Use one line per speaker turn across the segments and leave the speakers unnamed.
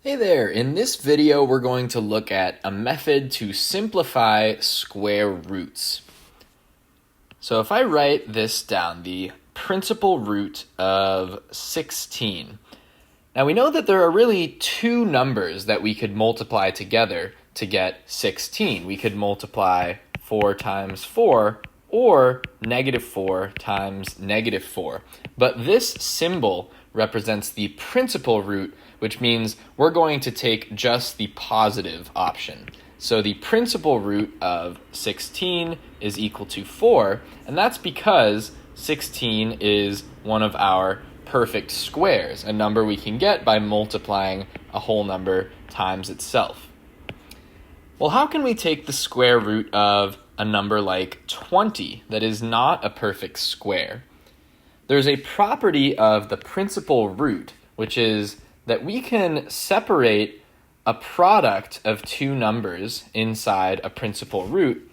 Hey there, in this video we're going to look at a method to simplify square roots. So if I write this down, the principal root of 16. Now we know that there are really two numbers that we could multiply together to get 16. We could multiply 4 times 4 or -4 times -4. But this symbol represents the principal root, which means we're going to take just the positive option. So the principal root of 16 is equal to 4, and that's because 16 is one of our perfect squares, a number we can get by multiplying a whole number times itself. Well, how can we take the square root of a number like 20 that is not a perfect square? There's a property of the principal root, which is that we can separate a product of two numbers inside a principal root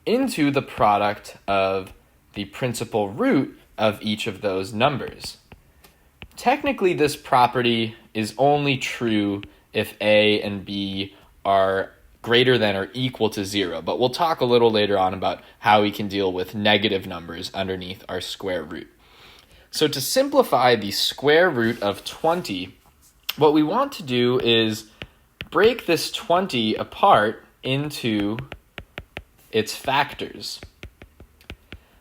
into the product of the principal root of each of those numbers. Technically, this property is only true if a and b are greater than or equal to 0, but we'll talk a little later on about how we can deal with negative numbers underneath our square root. So to simplify the square root of 20, what we want to do is break this 20 apart into its factors.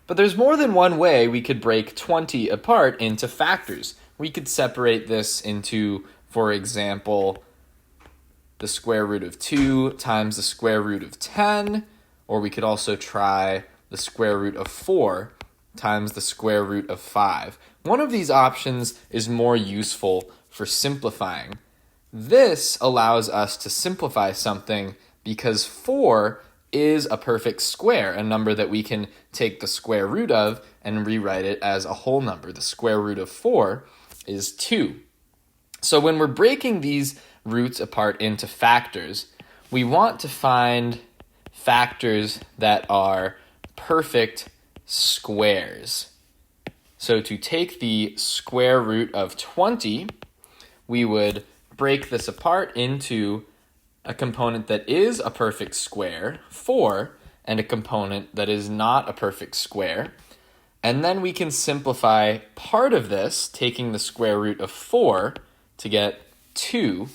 But there's more than one way we could break 20 apart into factors. We could separate this into, for example, the square root of 2 times the square root of 10, or we could also try the square root of 4 times the square root of 5. One of these options is more useful for simplifying. This allows us to simplify something because 4 is a perfect square, a number that we can take the square root of and rewrite it as a whole number. The square root of 4 is 2. So when we're breaking these roots apart into factors, we want to find factors that are perfect squares. So to take the square root of 20, we would break this apart into a component that is a perfect square, 4, and a component that is not a perfect square. And then we can simplify part of this, taking the square root of 4 to get 2.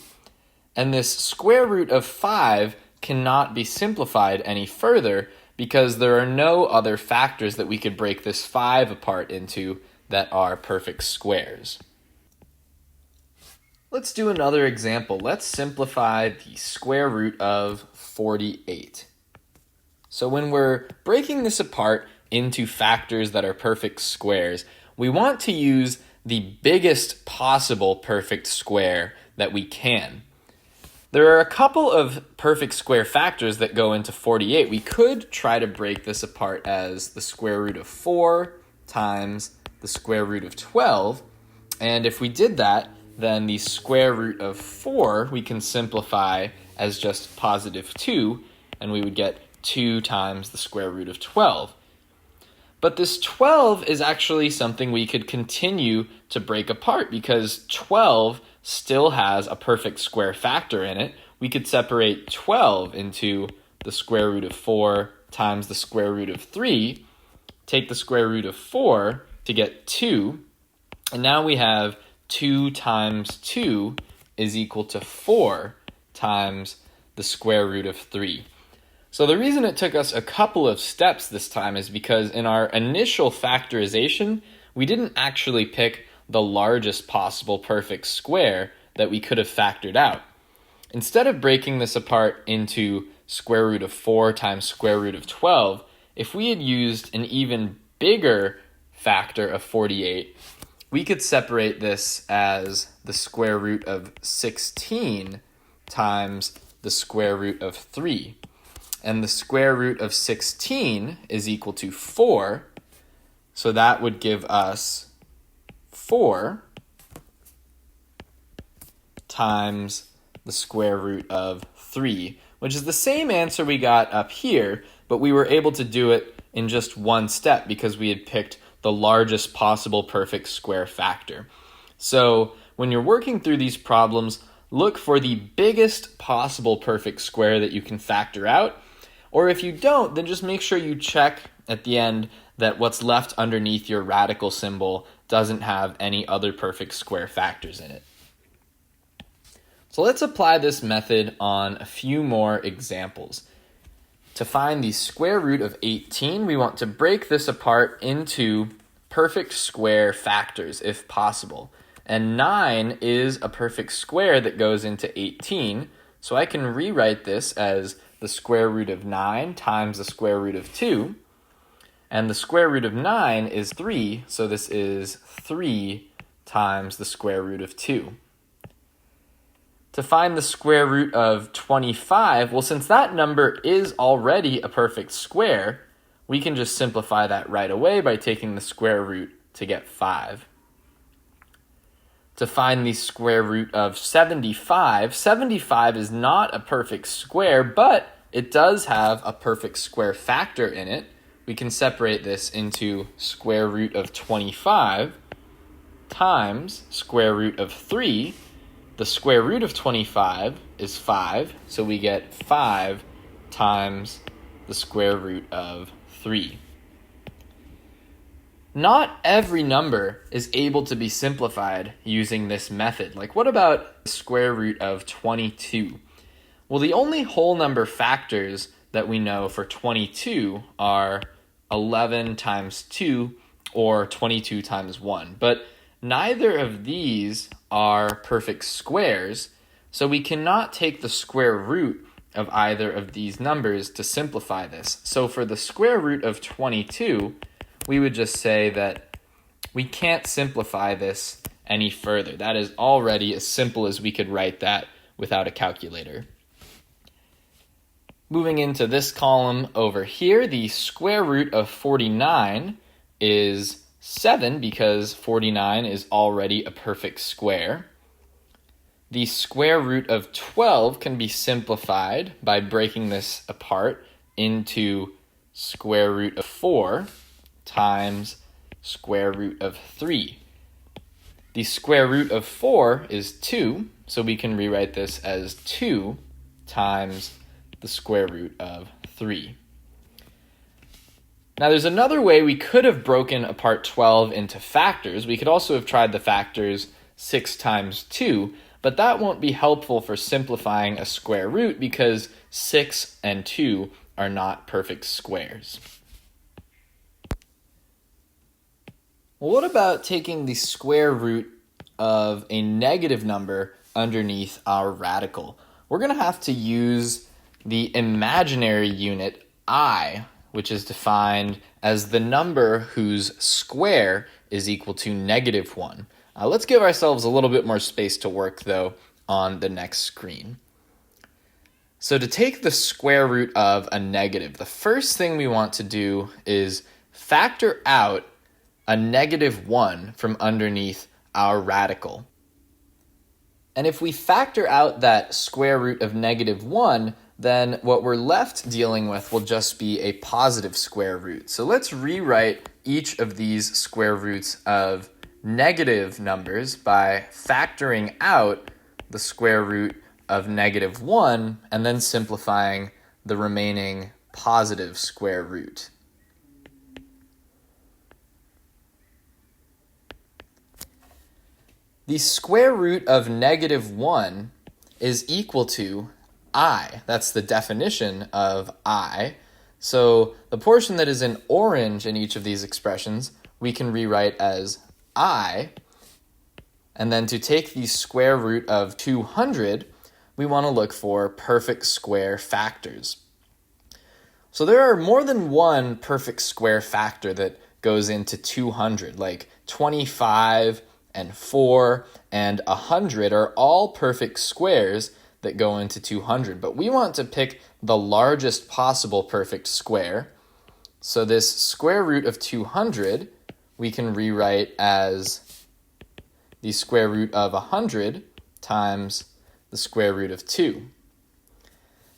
And this square root of 5 cannot be simplified any further because there are no other factors that we could break this 5 apart into that are perfect squares. Let's do another example. Let's simplify the square root of 48. So when we're breaking this apart into factors that are perfect squares, we want to use the biggest possible perfect square that we can. There are a couple of perfect square factors that go into 48. We could try to break this apart as the square root of 4 times the square root of 12. And if we did that, then the square root of 4 we can simplify as just positive 2, and we would get 2 times the square root of 12. But this 12 is actually something we could continue to break apart because 12 still has a perfect square factor in it. We could separate 12 into the square root of 4 times the square root of 3, take the square root of 4 to get 2, and now we have 2 times 2 is equal to 4 times the square root of 3. So the reason it took us a couple of steps this time is because in our initial factorization, we didn't actually pick the largest possible perfect square that we could have factored out. Instead of breaking this apart into square root of 4 times square root of 12, if we had used an even bigger factor of 48, we could separate this as the square root of 16 times the square root of 3. And the square root of 16 is equal to 4, so that would give us 4 times the square root of 3, which is the same answer we got up here, but we were able to do it in just one step because we had picked the largest possible perfect square factor. So when you're working through these problems, look for the biggest possible perfect square that you can factor out. Or if you don't, then just make sure you check at the end that what's left underneath your radical symbol doesn't have any other perfect square factors in it. So let's apply this method on a few more examples. To find the square root of 18, we want to break this apart into perfect square factors if possible. And 9 is a perfect square that goes into 18, so I can rewrite this as the square root of 9 times the square root of 2. And the square root of 9 is 3, so this is 3 times the square root of 2. To find the square root of 25, well, since that number is already a perfect square, we can just simplify that right away by taking the square root to get 5. To find the square root of 75, 75 is not a perfect square, but it does have a perfect square factor in it. We can separate this into square root of 25 times square root of 3. The square root of 25 is 5, so we get 5 times the square root of 3. Not every number is able to be simplified using this method. Like, what about the square root of 22? Well, the only whole number factors that we know for 22 are 11 times 2 or 22 times 1. But neither of these are perfect squares, so we cannot take the square root of either of these numbers to simplify this. So for the square root of 22, we would just say that we can't simplify this any further. That is already as simple as we could write that without a calculator. Moving into this column over here, the square root of 49 is 7 because 49 is already a perfect square. The square root of 12 can be simplified by breaking this apart into square root of 4 times square root of 3. The square root of 4 is 2, so we can rewrite this as 2 times the square root of 3. Now there's another way we could have broken apart 12 into factors. We could also have tried the factors 6 times 2, but that won't be helpful for simplifying a square root because 6 and 2 are not perfect squares. Well, what about taking the square root of a negative number underneath our radical? We're going to have to use the imaginary unit I, which is defined as the number whose square is equal to negative 1. Let's give ourselves a little bit more space to work, though, on the next screen. So to take the square root of a negative, the first thing we want to do is factor out a negative 1 from underneath our radical. And if we factor out that square root of negative 1, then what we're left dealing with will just be a positive square root. So let's rewrite each of these square roots of negative numbers by factoring out the square root of negative 1 and then simplifying the remaining positive square root. The square root of negative 1 is equal to I. That's the definition of I. So the portion that is in orange in each of these expressions, we can rewrite as I. And then to take the square root of 200, we want to look for perfect square factors. So there are more than one perfect square factor that goes into 200, like 25 and 4 and 100 are all perfect squares that go into 200, but we want to pick the largest possible perfect square. So this square root of 200 we can rewrite as the square root of 100 times the square root of 2.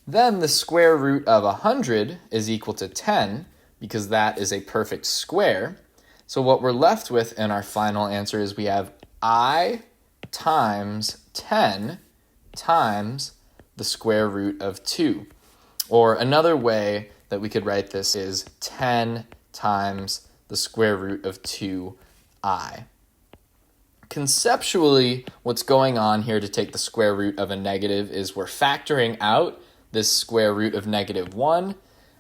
Then the square root of 100 is equal to 10 because that is a perfect square. So what we're left with in our final answer is we have I times 10 times the square root of 2. Or another way that we could write this is 10 times the square root of 2i. Conceptually, what's going on here to take the square root of a negative is we're factoring out this square root of -1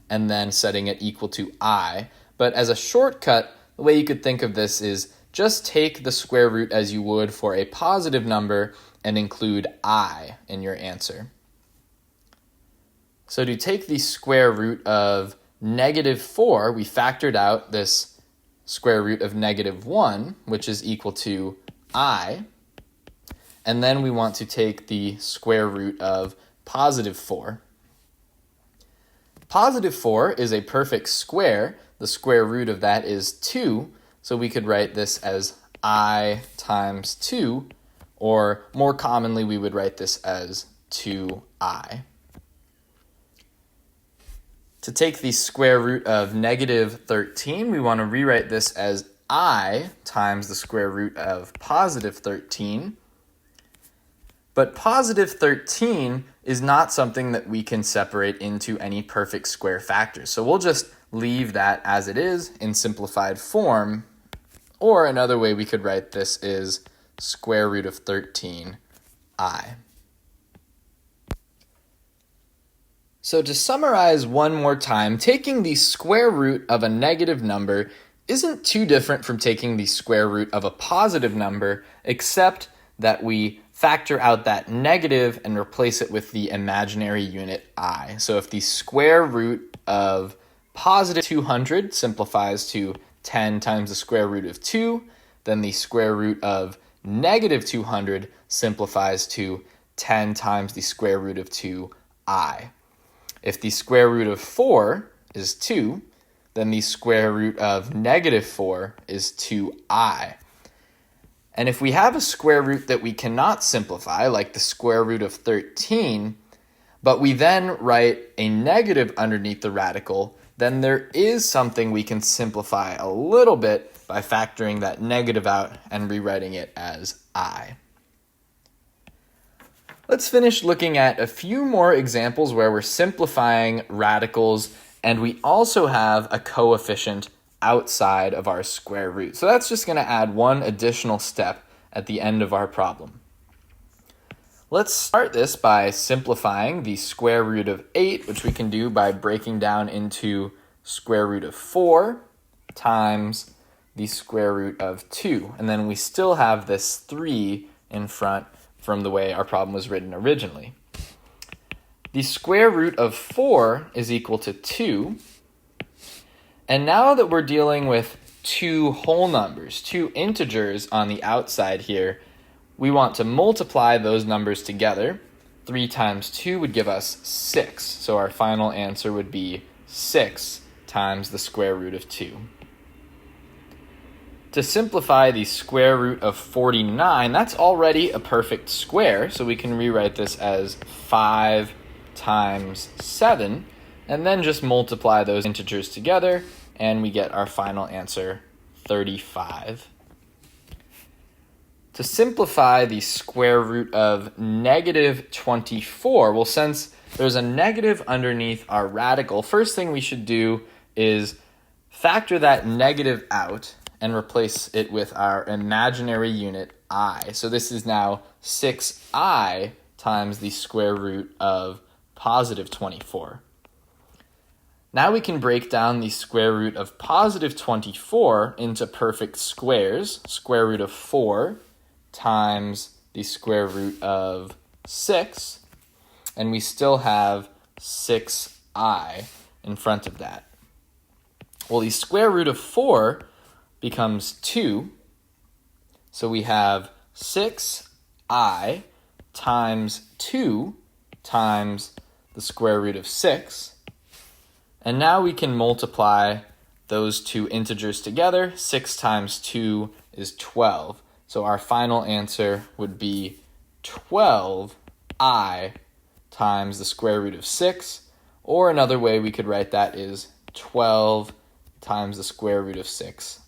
and then setting it equal to I. But as a shortcut, the way you could think of this is just take the square root as you would for a positive number and include I in your answer. So to take the square root of -4, we factored out this square root of -1, which is equal to I. And then we want to take the square root of +4. +4 is a perfect square. The square root of that is 2, so we could write this as I times 2, or more commonly we would write this as 2i. To take the square root of -13, we want to rewrite this as I times the square root of +13. But +13 is not something that we can separate into any perfect square factors. So we'll just leave that as it is in simplified form. Or another way we could write this is square root of 13i. So to summarize one more time, taking the square root of a negative number isn't too different from taking the square root of a positive number, except that we factor out that negative and replace it with the imaginary unit I. So if the square root of positive 200 simplifies to 10 times the square root of 2, then the square root of negative 200 simplifies to 10 times the square root of 2i. If the square root of 4 is 2, then the square root of -4 is 2i. And if we have a square root that we cannot simplify, like the square root of 13, but we then write a negative underneath the radical, then there is something we can simplify a little bit by factoring that negative out and rewriting it as I. Let's finish looking at a few more examples where we're simplifying radicals, and we also have a coefficient outside of our square root. So that's just going to add one additional step at the end of our problem. Let's start this by simplifying the square root of 8, which we can do by breaking down into square root of 4 times the square root of 2. And then we still have this 3 in front from the way our problem was written originally. The square root of 4 is equal to 2. And now that we're dealing with two whole numbers, two integers on the outside here, we want to multiply those numbers together. 3 times 2 would give us 6. So our final answer would be 6 times the square root of 2. To simplify the square root of 49, that's already a perfect square, so we can rewrite this as 5 times 7, and then just multiply those integers together, and we get our final answer, 35. To simplify the square root of -24, well, since there's a negative underneath our radical, first thing we should do is factor that negative out and replace it with our imaginary unit I. So this is now 6i times the square root of +24. Now we can break down the square root of +24 into perfect squares. Square root of 4 times the square root of 6, and we still have 6i in front of that. Well, the square root of 4 becomes 2, so we have 6i times 2 times the square root of 6, and now we can multiply those two integers together. 6 times 2 is 12, so our final answer would be 12i times the square root of 6, or another way we could write that is 12 times the square root of 6i.